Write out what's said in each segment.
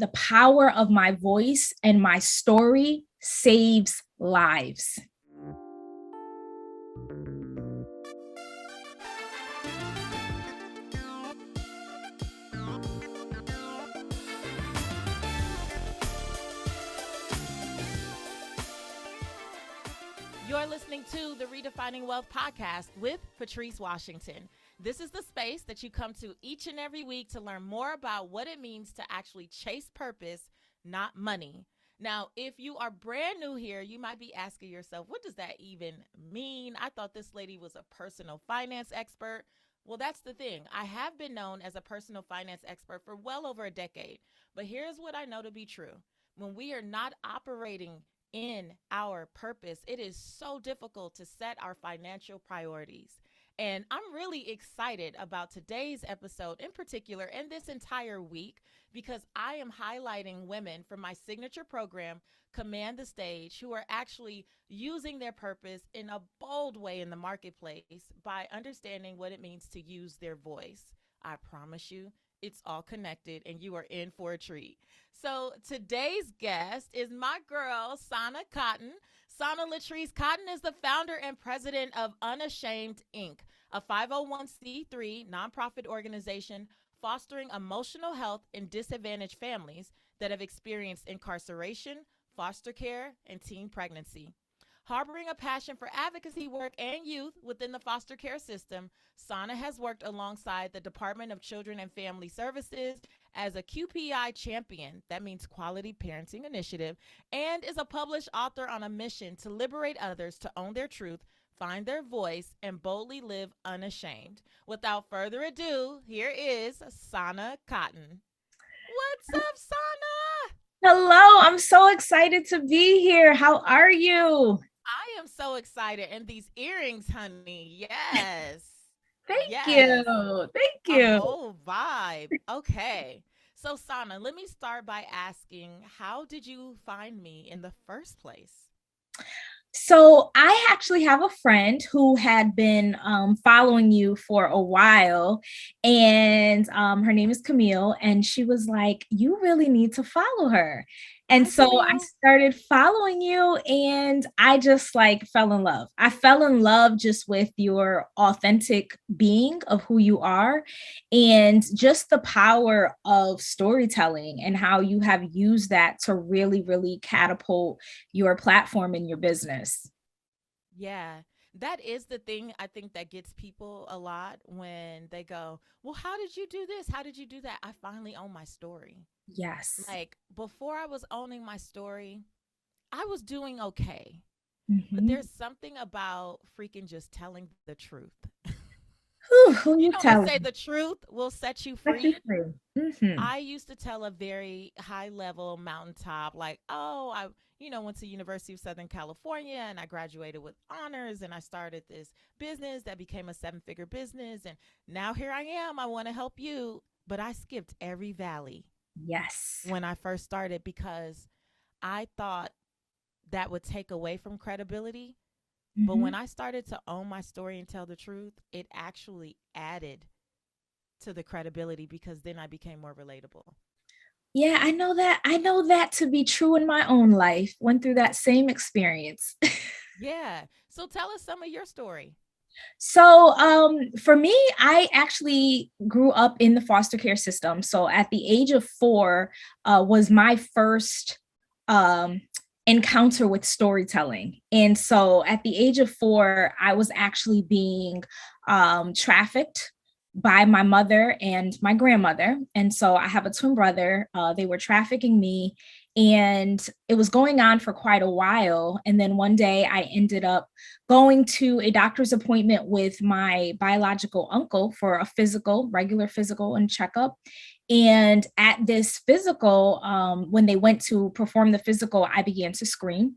the power of my voice and my story saves lives. You're listening to the Redefining Wealth Podcast with Patrice Washington. This is the space that you come to each and every week to learn more about what it means to actually chase purpose, not money. Now, if you are brand new here, you might be asking yourself, what does that even mean? I thought this lady was a personal finance expert. Well, that's the thing. I have been known as a personal finance expert for well over a decade. But here's what I know to be true. When we are not operating in our purpose, it is so difficult to set our financial priorities. And I'm really excited about today's episode in particular and this entire week because I am highlighting women from my signature program, Command the Stage, who are actually using their purpose in a bold way in the marketplace by understanding what it means to use their voice. I promise you, it's all connected and you are in for a treat. So today's guest is my girl, Sana Cotten. Sana Latrease Cotten is the founder and president of Unashamed, Inc., a 501c3 nonprofit organization fostering emotional health in disadvantaged families that have experienced incarceration, foster care, and teen pregnancy. Harboring a passion for advocacy work and youth within the foster care system, Sana has worked alongside the Department of Children and Family Services as a QPI Champion, that means Quality Parenting Initiative, and is a published author on a mission to liberate others to own their truth, find their voice, and boldly live unashamed. Without further ado, here is Sana Cotten. What's up, Sana? Hello, I'm so excited to be here. How are you? I am so excited. And these earrings, honey. Yes. Thank Yes. you. Thank you. A whole vibe. Okay. So, Sana, let me start by asking, how did you find me in the first place? So I actually have a friend who had been following you for a while, and her name is Camille, and she was like, you really need to follow her. And so I started following you and I just like fell in love. I fell in love just with your authentic being of who you are and just the power of storytelling and how you have used that to really, really catapult your platform and your business. Yeah, that is the thing I think that gets people a lot when they go, well, how did you do this? How did you do that? I finally own my story. Yes. Like before I was owning my story, I was doing okay. Mm-hmm. But there's something about freaking just telling the truth. Who you they say the truth will set you free. Mm-hmm. I used to tell a very high level mountaintop, like, oh, I went to University of Southern California and I graduated with honors and I started this business that became a 7-figure business. And now here I am. I want to help you. But I skipped every valley. Yes. When I first started because I thought that would take away from credibility. Mm-hmm. But when I started to own my story and tell the truth, it actually added to the credibility because then I became more relatable. Yeah, I know that to be true in my own life. Went through that same experience. Yeah. So tell us some of your story. So for me, I actually grew up in the foster care system. So at the age of 4 was my first encounter with storytelling. And so at the age of 4, I was actually being trafficked by my mother and my grandmother. And so I have a twin brother. They were trafficking me and it was going on for quite a while. And then one day I ended up going to a doctor's appointment with my biological uncle for a regular physical and checkup. And at this physical, when they went to perform the physical, I began to scream.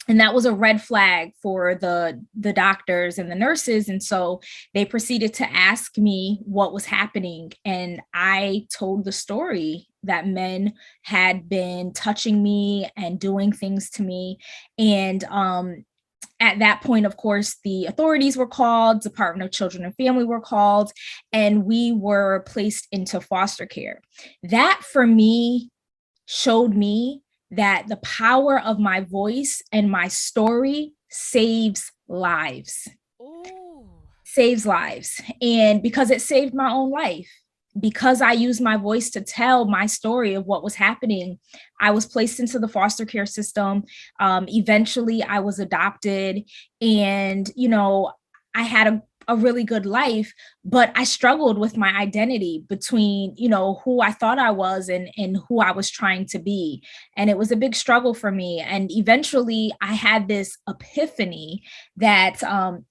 And that was a red flag for the doctors and the nurses. And so they proceeded to ask me what was happening. And I told the story that men had been touching me and doing things to me. And at that point, of course, the authorities were called, Department of Children and Family were called, and we were placed into foster care. That for me showed me that the power of my voice and my story saves lives. Ooh. Saves lives. And because it saved my own life, because I used my voice to tell my story of what was happening, I was placed into the foster care system. Eventually, I was adopted, and, I had a really good life, but I struggled with my identity between, who I thought I was and who I was trying to be. And it was a big struggle for me. And eventually I had this epiphany that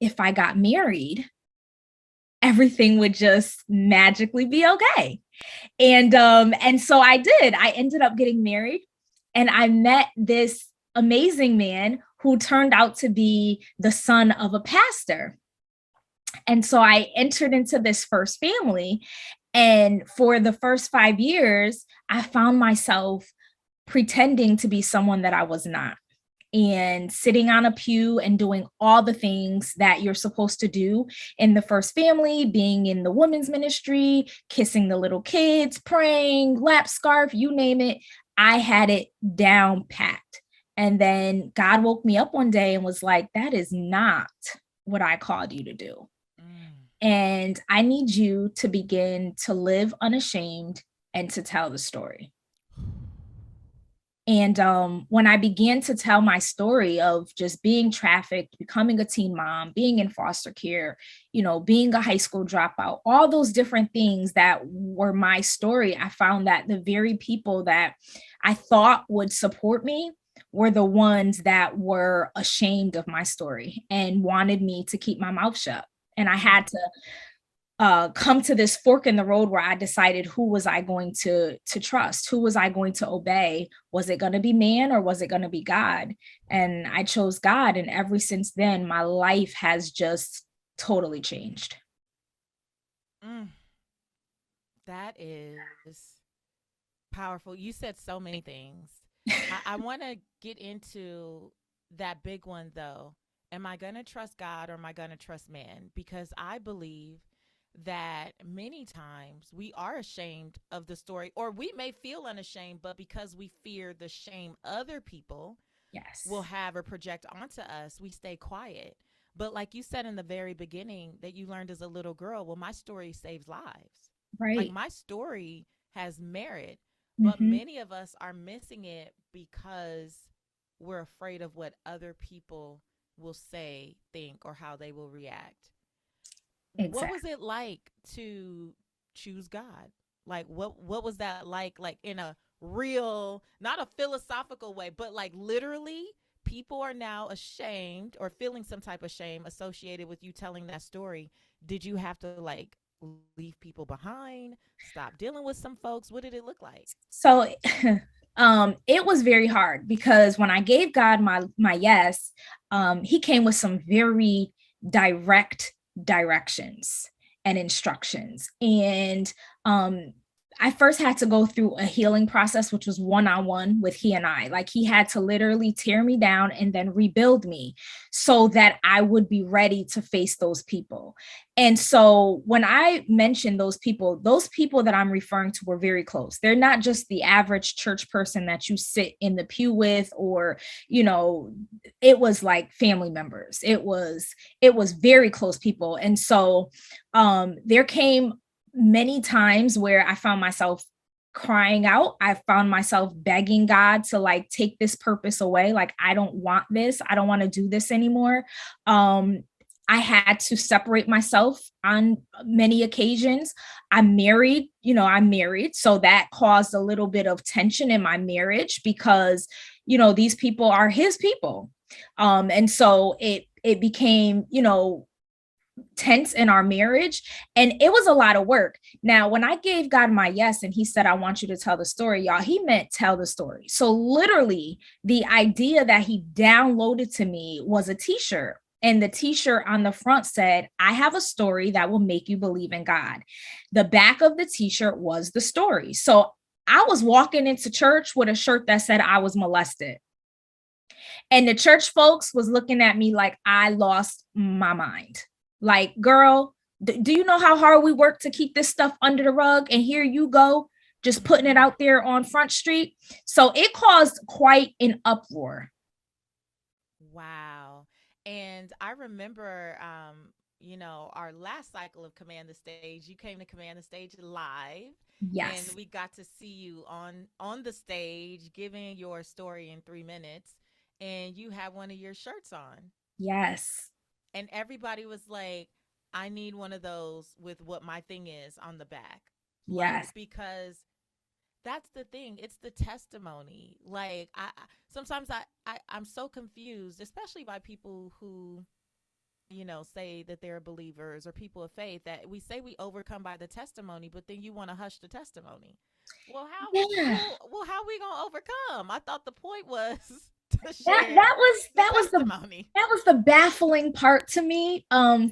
if I got married, everything would just magically be okay. And so I did. I ended up getting married, and I met this amazing man who turned out to be the son of a pastor. And so I entered into this first family. And for the first 5 years, I found myself pretending to be someone that I was not, and sitting on a pew and doing all the things that you're supposed to do in the first family, being in the women's ministry, kissing the little kids, praying, lap scarf, you name it. I had it down packed. And then God woke me up one day and was like, that is not what I called you to do. And I need you to begin to live unashamed and to tell the story. And when I began to tell my story of just being trafficked, becoming a teen mom, being in foster care, being a high school dropout, all those different things that were my story, I found that the very people that I thought would support me were the ones that were ashamed of my story and wanted me to keep my mouth shut. And I had to come to this fork in the road where I decided, who was I going to trust? Who was I going to obey? Was it going to be man, or was it going to be God? And I chose God. And ever since then, my life has just totally changed. That is powerful. You said so many things. I want to get into that big one, though. Am I going to trust God, or am I going to trust man? Because I believe that many times we are ashamed of the story, or we may feel unashamed, but because we fear the shame other people will have or project onto us, we stay quiet. But like you said in the very beginning, that you learned as a little girl, well, my story saves lives. Right. Like, my story has merit, but many of us are missing it because we're afraid of what other people will say, think, or how they will react. Exactly. What was it like to choose God? Like, what was that like in a real, not a philosophical way, but like literally people are now ashamed or feeling some type of shame associated with you telling that story. Did you have to like leave people behind, stop dealing with some folks? What did it look like? So it was very hard, because when I gave God my yes, he came with some very direct directions and instructions. And I first had to go through a healing process, which was one-on-one with he and I. Like, he had to literally tear me down and then rebuild me so that I would be ready to face those people. And so when I mentioned those people that I'm referring to were very close. They're not just the average church person that you sit in the pew with, or, it was like family members. It was very close people. And so there came many times where I found myself crying out. I found myself begging God to like take this purpose away. Like, I don't want this. I don't want to do this anymore. I had to separate myself on many occasions. I'm married. So that caused a little bit of tension in my marriage, because, these people are his people. And so it became, tense in our marriage, and it was a lot of work. Now, when I gave God my yes and he said, I want you to tell the story, y'all, he meant tell the story. So literally the idea that he downloaded to me was a t-shirt, and the t-shirt on the front said, I have a story that will make you believe in God. The back of the t-shirt was the story. So I was walking into church with a shirt that said I was molested. And the church folks was looking at me like I lost my mind. Like, girl, do you know how hard we work to keep this stuff under the rug? And here you go just putting it out there on Front Street. So it caused quite an uproar. Wow. And I remember, our last cycle of Command the Stage, you came to Command the Stage live. And Yes. we got to see you on the stage giving your story in 3 minutes. And you had one of your shirts on. Yes. And everybody was like, I need one of those with what my thing is on the back. Like, Yes. because that's the thing. It's the testimony. Like, sometimes I'm so confused, especially by people who, say that they're believers or people of faith, that we say we overcome by the testimony, but then you want to hush the testimony. Well, Yeah. how we gonna overcome? I thought the point was to That share that was the that was the testimony. that was the baffling part to me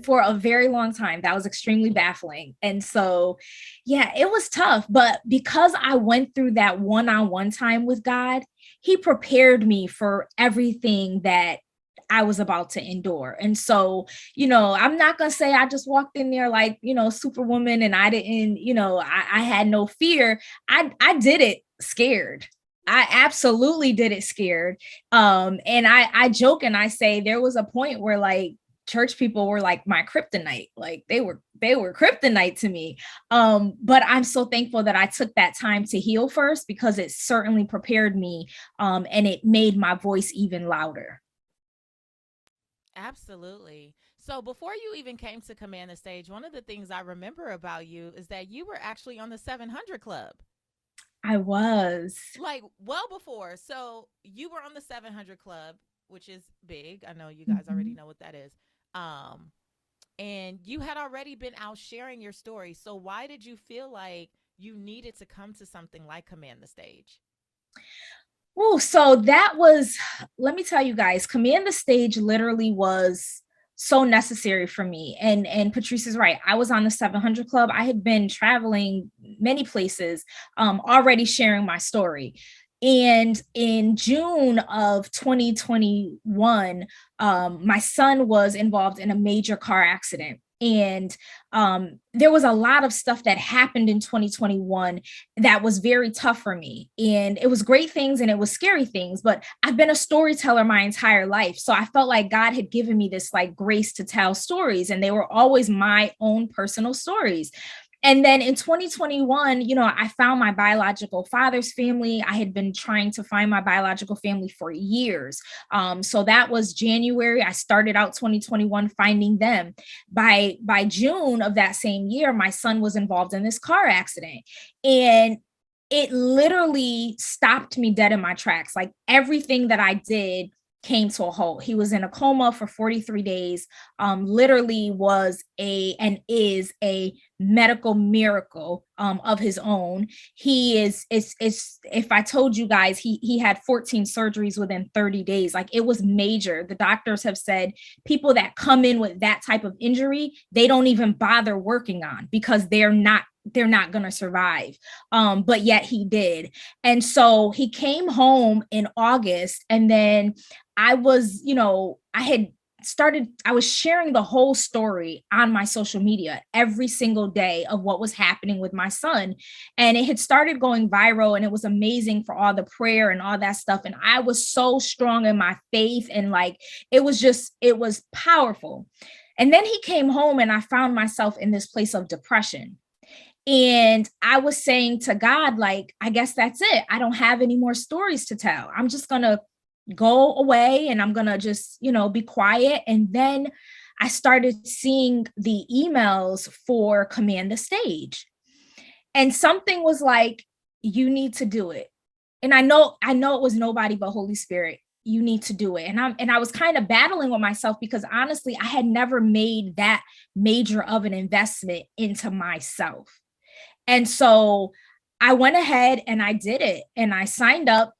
for a very long time. That was extremely baffling. And so yeah, it was tough, but because I went through that one-on-one time with God, he prepared me for everything that I was about to endure. And so, I'm not going to say I just walked in there like, superwoman, and I didn't, I had no fear. I did it scared. I absolutely did it scared. And I joke and I say there was a point where like church people were like my kryptonite, like they were kryptonite to me. But I'm so thankful that I took that time to heal first, because it certainly prepared me, and it made my voice even louder. Absolutely. So before you even came to Command the Stage, one of the things I remember about you is that you were actually on the 700 Club. I was. Like, well before. So you were on the 700 Club, which is big. I know you guys already Mhm. know what that is. And you had already been out sharing your story. So why did you feel like you needed to come to something like Command the Stage? Oh, so that was, let me tell you guys, Command the Stage literally was so necessary for me. And Patrice is right. I was on the 700 Club. I had been traveling many places, already sharing my story. And in June of 2021, my son was involved in a major car accident. And there was a lot of stuff that happened in 2021 that was very tough for me. And it was great things and it was scary things, but I've been a storyteller my entire life. So I felt like God had given me this like grace to tell stories, and they were always my own personal stories. And then in 2021, I found my biological father's family. I had been trying to find my biological family for years. So that was January. I started out 2021 finding them. By June of that same year, my son was involved in this car accident. And it literally stopped me dead in my tracks. Like everything that I did came to a halt. He was in a coma for 43 days, literally was and is a medical miracle of his own. He is, if I told you guys, he had 14 surgeries within 30 days. Like it was major. The doctors have said people that come in with that type of injury, they don't even bother working on, because they're not going to survive. But yet he did. And so he came home in August, and then I was, I was sharing the whole story on my social media every single day of what was happening with my son. And it had started going viral, and it was amazing for all the prayer and all that stuff. And I was so strong in my faith, and like, it was powerful. And then he came home, and I found myself in this place of depression. And I was saying to God, like, I guess that's it. I don't have any more stories to tell. I'm just going to go away, and I'm going to just, be quiet. And then I started seeing the emails for Command the Stage. And something was like, you need to do it. And I know it was nobody but Holy Spirit. You need to do it. And I was kind of battling with myself, because honestly, I had never made that major of an investment into myself. And so I went ahead and I did it, and I signed up.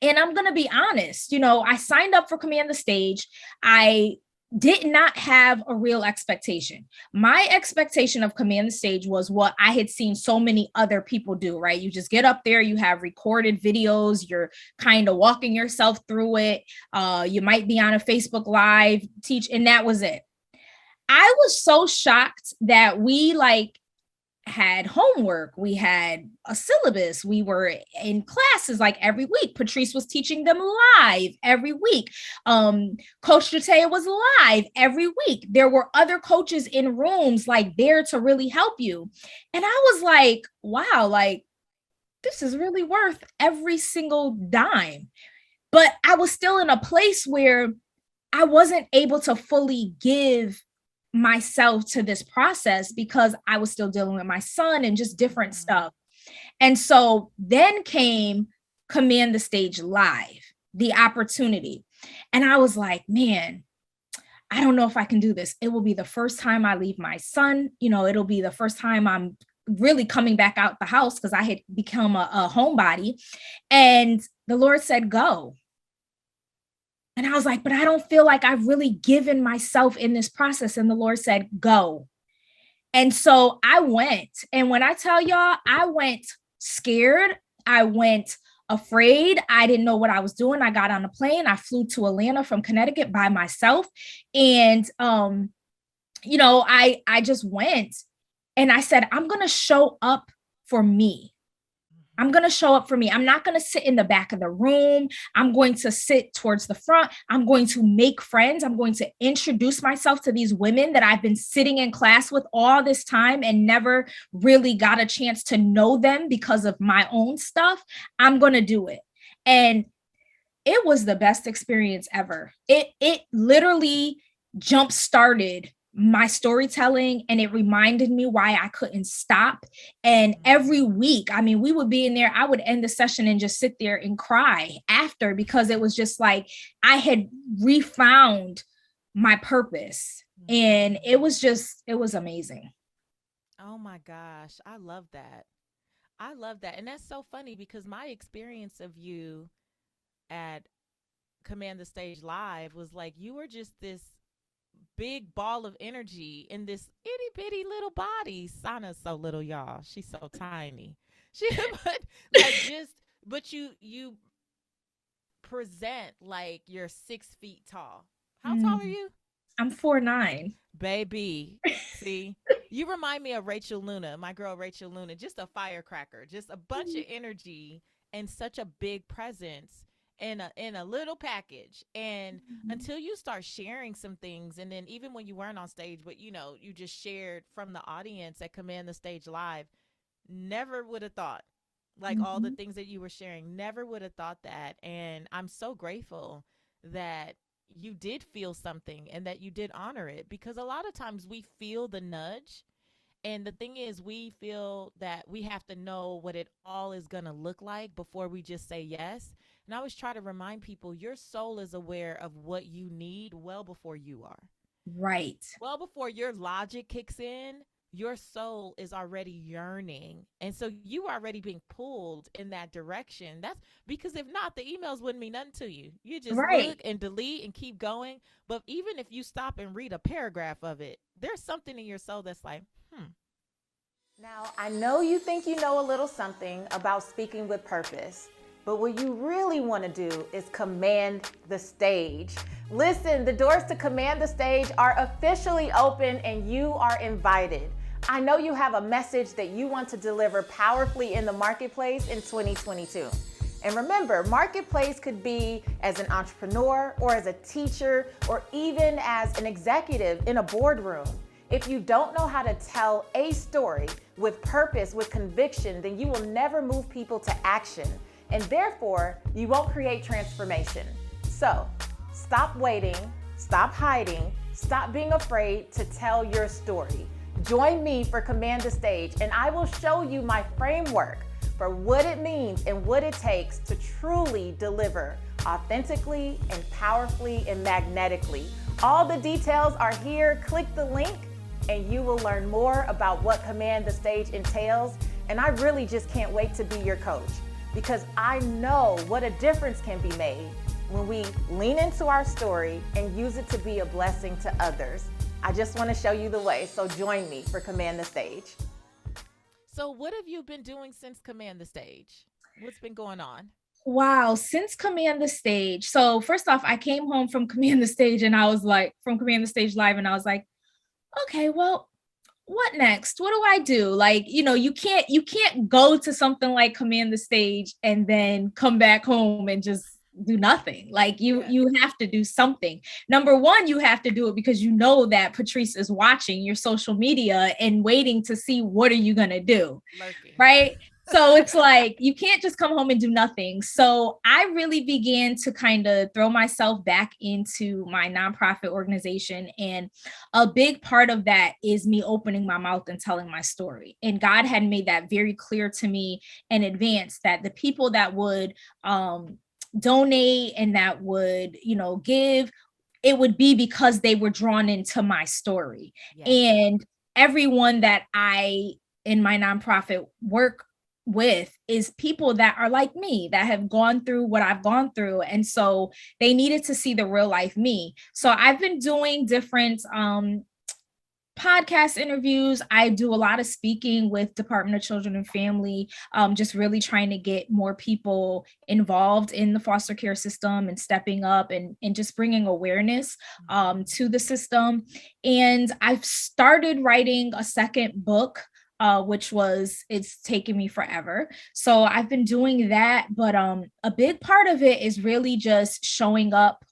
And I'm going to be honest, I signed up for Command the Stage. I did not have a real expectation. My expectation of Command the Stage was what I had seen so many other people do, right? You just get up there, you have recorded videos, you're kind of walking yourself through it. You might be on a Facebook Live, teach, and that was it. I was so shocked that we had homework, we had a syllabus, we were in classes like every week. Patrice was teaching them live every week. Coach Jatea was live every week. There were other coaches in rooms like there to really help you. And I was like, wow, like this is really worth every single dime. But I was still in a place where I wasn't able to fully give myself to this process because I was still dealing with my son and just different stuff. And so then came Command the Stage Live, the opportunity. And I was like, man, I don't know if I can do this. It will be the first time I leave my son. You know, it'll be the first time I'm really coming back out the house because I had become a homebody. And the Lord said, go. And I was like, but I don't feel like I've really given myself in this process. And the Lord said, go. And so I went. And when I tell y'all, I went scared. I went afraid. I didn't know what I was doing. I got on a plane. I flew to Atlanta from Connecticut by myself. And, you know, I just went and I said, I'm going to show up for me. I'm going to show up for me. I'm not going to sit in the back of the room. I'm going to sit towards the front. I'm going to make friends. I'm going to introduce myself to these women that I've been sitting in class with all this time and never really got a chance to know them because of my own stuff. I'm going to do it. And it was the best experience ever. It literally jump-started my storytelling, and it reminded me why I couldn't stop. And every week, I mean, we would be in there, I would end the session and just sit there and cry after, because it was just like I had refound my purpose. And it was amazing. Oh my gosh, I love that. I love that. And that's so funny because my experience of you at Command the Stage Live was like you were just this big ball of energy in this itty bitty little body. Sana's so little, y'all. She's so tiny. She but like but you present like you're 6 feet tall. How tall are you? I'm 4'9". Baby. See? You remind me of Rachel Luna, my girl Rachel Luna, just a firecracker, just a bunch of energy and such a big presence in a little package. And until you start sharing some things, and then even when you weren't on stage, but you know, you just shared from the audience at Command the Stage Live, never would have thought like all the things that you were sharing, never would have thought that. And I'm so grateful that you did feel something and that you did honor it, because a lot of times we feel the nudge. And the thing is, we feel that we have to know what it all is going to look like before we just say yes. And I always try to remind people, your soul is aware of what you need well before you are. Right. Well before your logic kicks in, your soul is already yearning. And so you are already being pulled in that direction. That's because if not, the emails wouldn't mean nothing to you. You just look and delete and keep going. But even if you stop and read a paragraph of it, there's something in your soul that's like, Now, I know you think you know a little something about speaking with purpose, but what you really want to do is command the stage. Listen, the doors to Command the Stage are officially open and you are invited. I know you have a message that you want to deliver powerfully in the marketplace in 2022. And remember, marketplace could be as an entrepreneur or as a teacher or even as an executive in a boardroom. If you don't know how to tell a story with purpose, with conviction, then you will never move people to action. And therefore, you won't create transformation. So stop waiting, stop hiding, stop being afraid to tell your story. Join me for Command the Stage, and I will show you my framework for what it means and what it takes to truly deliver authentically and powerfully and magnetically. All the details are here. Click the link and you will learn more about what Command the Stage entails. And I really just can't wait to be your coach, because I know what a difference can be made when we lean into our story and use it to be a blessing to others. I just want to show you the way. So join me for Command the Stage. So what have you been doing since Command the Stage? What's been going on? Wow, since Command the Stage. So first off, I came home from Command the Stage and I was like, from Command the Stage Live, and I was like, okay, well, what next? What do I do? Like, you can't go to something like Command the Stage and then come back home and just do nothing. Like you have to do something. Number one, you have to do it because you know that Patrice is watching your social media and waiting to see what are you gonna do. Lurking. Right. So it's like you can't just come home and do nothing. So I really began to kind of throw myself back into my nonprofit organization. And a big part of that is me opening my mouth and telling my story. And God had made that very clear to me in advance that the people that would donate and that would, give, it would be because they were drawn into my story. Yes. And everyone that I in my nonprofit work with is people that are like me, that have gone through what I've gone through. And so they needed to see the real life me. So I've been doing different podcast interviews. I do a lot of speaking with Department of Children and Family, just really trying to get more people involved in the foster care system and stepping up and just bringing awareness to the system. And I've started writing a second book, it's taken me forever. So I've been doing that. But a big part of it is really just showing up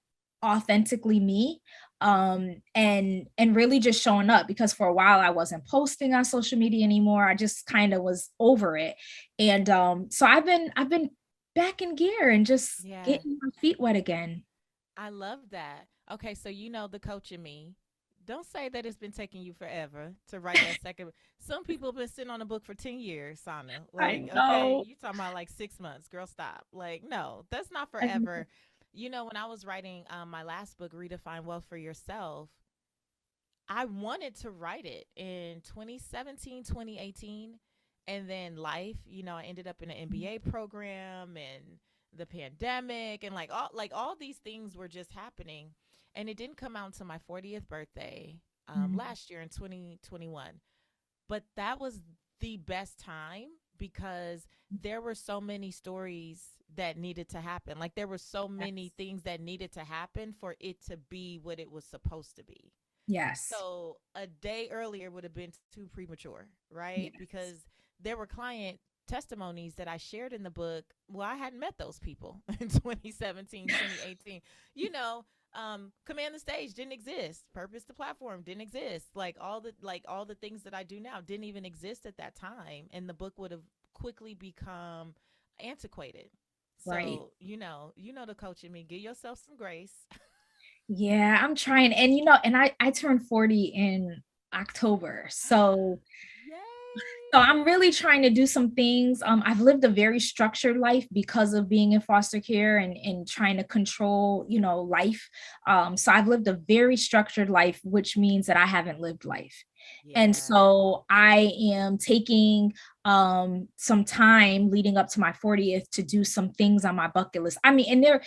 authentically me, and really just showing up, because for a while I wasn't posting on social media anymore. I just kind of was over it. And so I've been back in gear and just getting my feet wet again. I love that. Okay, so the coach in me. Don't say that it's been taking you forever to write that second. Some people have been sitting on a book for 10 years, Sana. Like, okay, you talking about like 6 months. Girl, stop. Like, no, that's not forever. When I was writing my last book, Redefine Wealth for Yourself, I wanted to write it in 2017, 2018. And then life, I ended up in an MBA program and the pandemic and all these things were just happening. And it didn't come out until my 40th birthday last year in 2021. But that was the best time because there were so many stories that needed to happen. Like there were so many things that needed to happen for it to be what it was supposed to be. Yes. So a day earlier would have been too premature, right? Yes. Because there were client testimonies that I shared in the book. Well, I hadn't met those people in 2017, 2018. Command the Stage didn't exist. Purpose the Platform didn't exist. Like all the things that I do now didn't even exist at that time. And the book would have quickly become antiquated. So, right. The coach in me, give yourself some grace. Yeah, I'm trying. And I turned 40 in October. So Yay. So I'm really trying to do some things. I've lived a very structured life because of being in foster care and trying to control, life. So I've lived a very structured life, which means that I haven't lived life. And so I am taking some time leading up to my 40th to do some things on my bucket list. I mean, and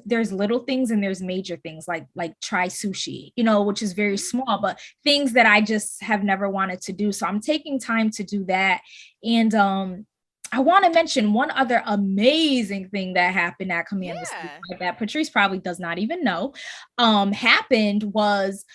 there's little things and there's major things like try sushi, which is very small, but things that I just have never wanted to do. So I'm taking time to do that. And I want to mention one other amazing thing that happened at Command the Stage that Patrice probably does not even know happened was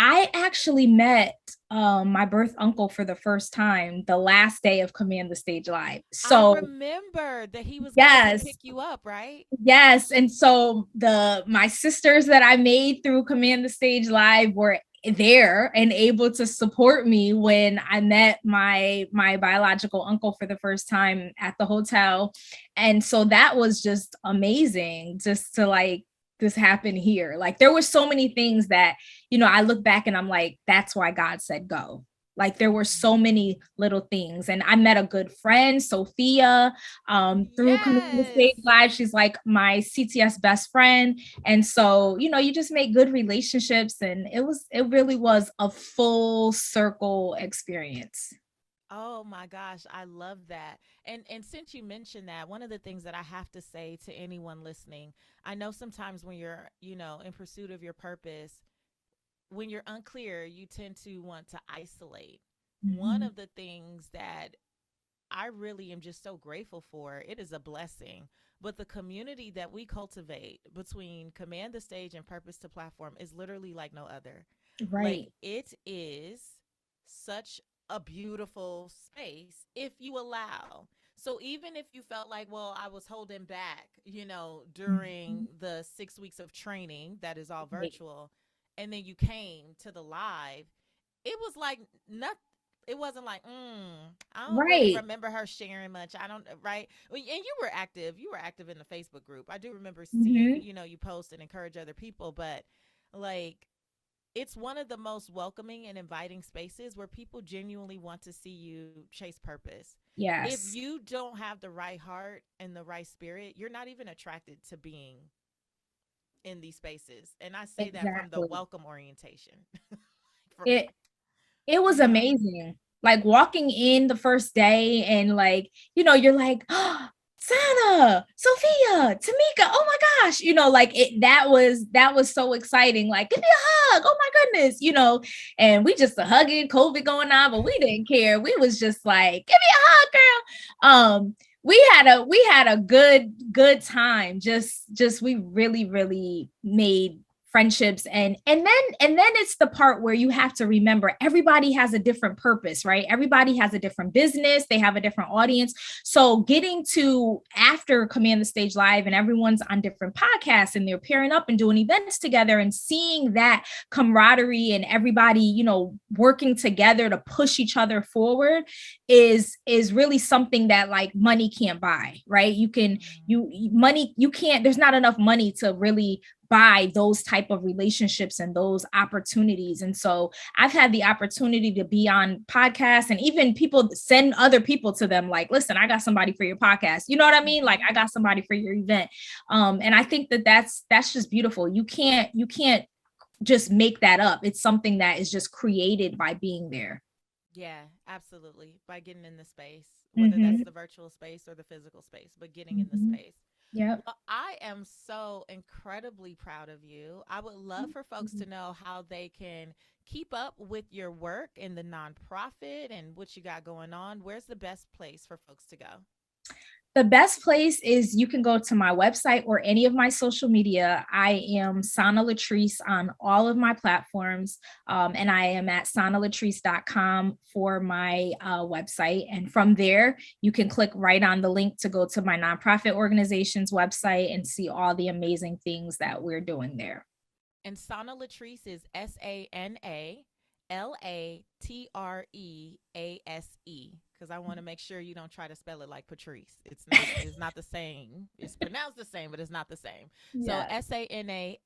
I actually met my birth uncle for the first time the last day of Command the Stage Live. So I remember that he was going to pick you up, right? Yes. And so my sisters that I made through Command the Stage Live were there and able to support me when I met my biological uncle for the first time at the hotel. And so that was just amazing just to this happened here. Like there were so many things that, I look back and I'm like, that's why God said go. Like there were so many little things. And I met a good friend, Sophia, through Command the Stage Live. She's like my CTS best friend. And so, you just make good relationships. And it really was a full circle experience. Oh my gosh, I love that. And since you mentioned that, one of the things that I have to say to anyone listening, I know sometimes when you're, in pursuit of your purpose, when you're unclear, you tend to want to isolate. Mm-hmm. One of the things that I really am just so grateful for, it is a blessing, but the community that we cultivate between Command the Stage and Purpose to Platform is literally like no other. Right. Like it is such a beautiful space if you allow. So even if you felt like, well, I was holding back, during Mhm. the 6 weeks of training that is all Right. virtual, and then you came to the live, it was like nothing. It wasn't like, I don't really Right. remember her sharing much. I don't, right? And you were active. You were active in the Facebook group. I do remember seeing, Hmm. you post and encourage other people, but like, it's one of the most welcoming and inviting spaces where people genuinely want to see you chase purpose. If Yes. you don't have the right heart and the right spirit, you're not even attracted to being in these spaces. And I say that from the Exactly. welcome orientation. from It it was you know amazing. Like walking in the first day and like, you're like, oh, Sana, Sophia, Tamika, oh my gosh, like that was so exciting. Like, give me a hug. Oh my goodness, and we just a hugging, COVID going on, but we didn't care. We was just like, give me a hug, girl. We had a good time. Just we really, really made friendships, and then it's the part where you have to remember everybody has a different purpose, right? Everybody has a different business, they have a different audience. So getting to after Command the Stage Live and everyone's on different podcasts and they're pairing up and doing events together and seeing that camaraderie and everybody, working together to push each other forward is really something that like money can't buy, right? Money, you can't, there's not enough money to really buy those type of relationships and those opportunities. And so I've had the opportunity to be on podcasts, and even people send other people to them like, listen, I got somebody for your podcast, you know what I mean? Like, I got somebody for your event. And I think that that's just beautiful. You can't just make that up. It's something that is just created by being there. Yeah, absolutely. By getting in the space, whether that's Mm-hmm. the virtual space or the physical space, but getting in the Mm-hmm. space. Yep. Well, I am so incredibly proud of you. I would love for folks to know how they can keep up with your work in the nonprofit and what you got going on. Where's the best place for folks to go? The best place is you can go to my website or any of my social media. I am Sana Latrease on all of my platforms. And I am at sanalatrice.com for my website. And from there, you can click right on the link to go to my nonprofit organization's website and see all the amazing things that we're doing there. And Sana Latrease is SanaLatrease, because I want to make sure you don't try to spell it like Patrice. It's not the same. It's pronounced the same, but it's not the same. So Yeah. SanaLatrease.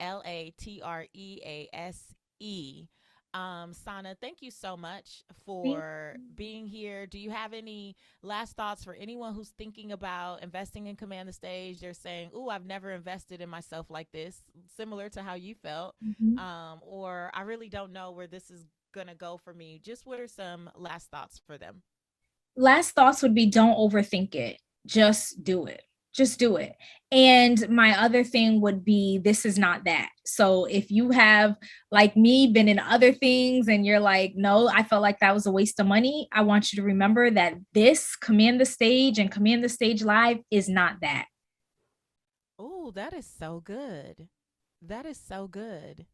Sana, thank you so much for being here. Do you have any last thoughts for anyone who's thinking about investing in Command the Stage? They're saying, "Ooh, I've never invested in myself like this," similar to how you felt, Mhm. or "I really don't know where this is gonna go for me." Just what are some last thoughts for them? Last thoughts would be, don't overthink it. Just do it. Just do it. And my other thing would be, this is not that. So if you have, like me, been in other things and you're like, no, I felt like that was a waste of money, I want you to remember that this Command the Stage and Command the Stage Live is not that. Oh, that is so good. That is so good.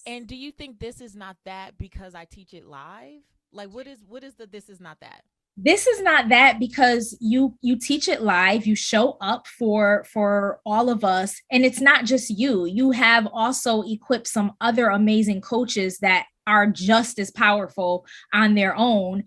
And do you think this is not that because I teach it live? Like, what is the this is not that? This is not that because you teach it live, you show up for all of us, and it's not just you have also equipped some other amazing coaches that are just as powerful on their own.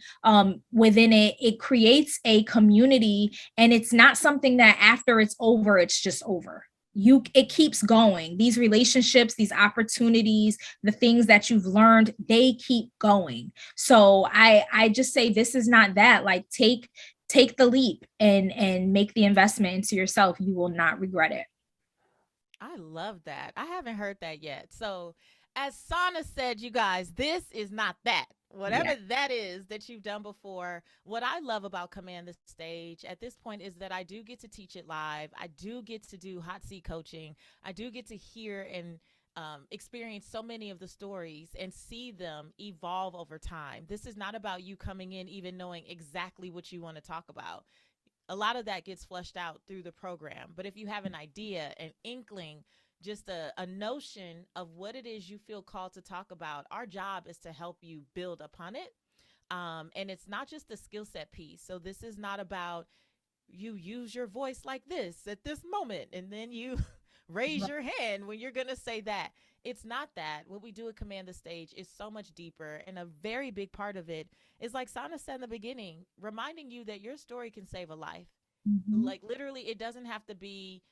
Within it creates a community, and it's not something that after it's over, it's just over. It keeps going. These relationships, these opportunities, the things that you've learned, they keep going. So I just say, this is not that. Like, take the leap and make the investment into yourself. You will not regret it. I love that. I haven't heard that yet. So, as Sana said, you guys, this is not that. Yeah. Whatever that is that you've done before, what I love about Command the Stage at this point is that I do get to teach it live. I do get to do hot seat coaching. I do get to hear and experience so many of the stories and see them evolve over time. This is not about you coming in even knowing exactly what you want to talk about. A lot of that gets fleshed out through the program. But if you have an idea, an inkling, just a notion of what it is you feel called to talk about, our job is to help you build upon it. And it's not just the skill set piece. So this is not about you use your voice like this at this moment and then you raise your hand when you're going to say that. It's not that. What we do at Command the Stage is so much deeper. And a very big part of it is, like Sana said in the beginning, reminding you that your story can save a life. Mm-hmm. Like, literally, it doesn't have to be,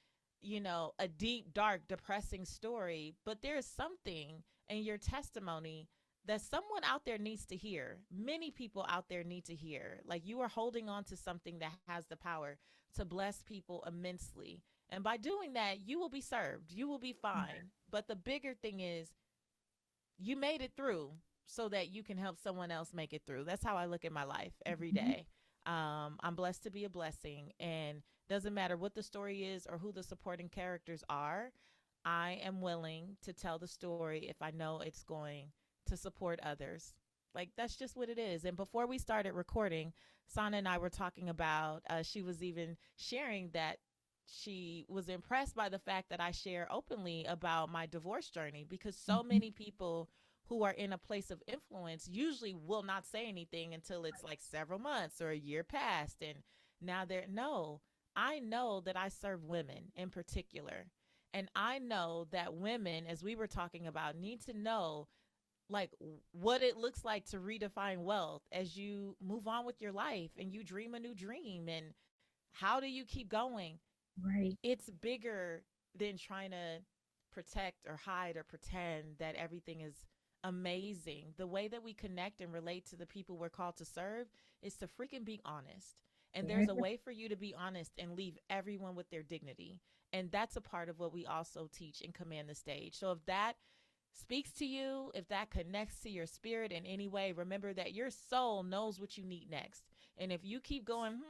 a deep, dark, depressing story, but there is something in your testimony that someone out there needs to hear. Many people out there need to hear. Like, you are holding on to something that has the power to bless people immensely. And by doing that, you will be served. You will be fine. But the bigger thing is you made it through so that you can help someone else make it through. That's how I look at my life every day. I'm blessed to be a blessing, and doesn't matter what the story is or who the supporting characters are. I am willing to tell the story if I know it's going to support others. Like, that's just what it is. And before we started recording, Sana and I were talking about, she was even sharing that she was impressed by the fact that I share openly about my divorce journey, because so many people who are in a place of influence usually will not say anything until it's like several months or a year past. And now no, I know that I serve women in particular. And I know that women, as we were talking about, need to know like what it looks like to redefine wealth as you move on with your life and you dream a new dream. And how do you keep going? Right. It's bigger than trying to protect or hide or pretend that everything is amazing. The way that we connect and relate to the people we're called to serve is to freaking be honest. And there's a way for you to be honest and leave everyone with their dignity. And that's a part of what we also teach in Command the Stage. So if that speaks to you, if that connects to your spirit in any way, remember that your soul knows what you need next. And if you keep going,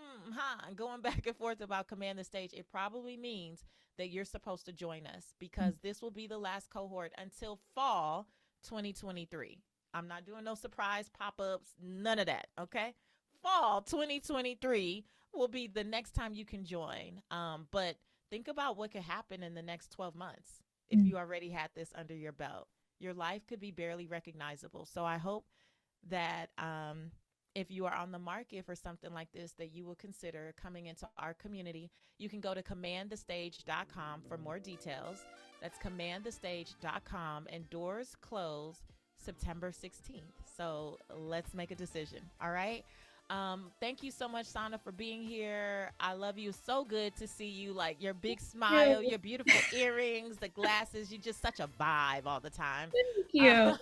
and going back and forth about Command the Stage, it probably means that you're supposed to join us, because this will be the last cohort until fall 2023. I'm not doing no surprise pop-ups, none of that, okay? Fall 2023 will be the next time you can join. But think about what could happen in the next 12 months if you already had this under your belt. Your life could be barely recognizable. So I hope that if you are on the market for something like this, that you will consider coming into our community. You can go to commandthestage.com for more details. That's commandthestage.com, and doors close September 16th. So let's make a decision. All right. Thank you so much, Sana, for being here. I love you. So good to see you. Like, your big smile, your beautiful earrings, the glasses. You're just such a vibe all the time. Thank you.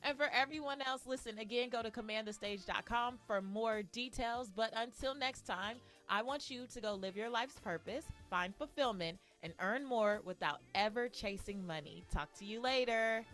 And for everyone else, listen, again, go to commandthestage.com for more details. But until next time, I want you to go live your life's purpose, find fulfillment, and earn more without ever chasing money. Talk to you later.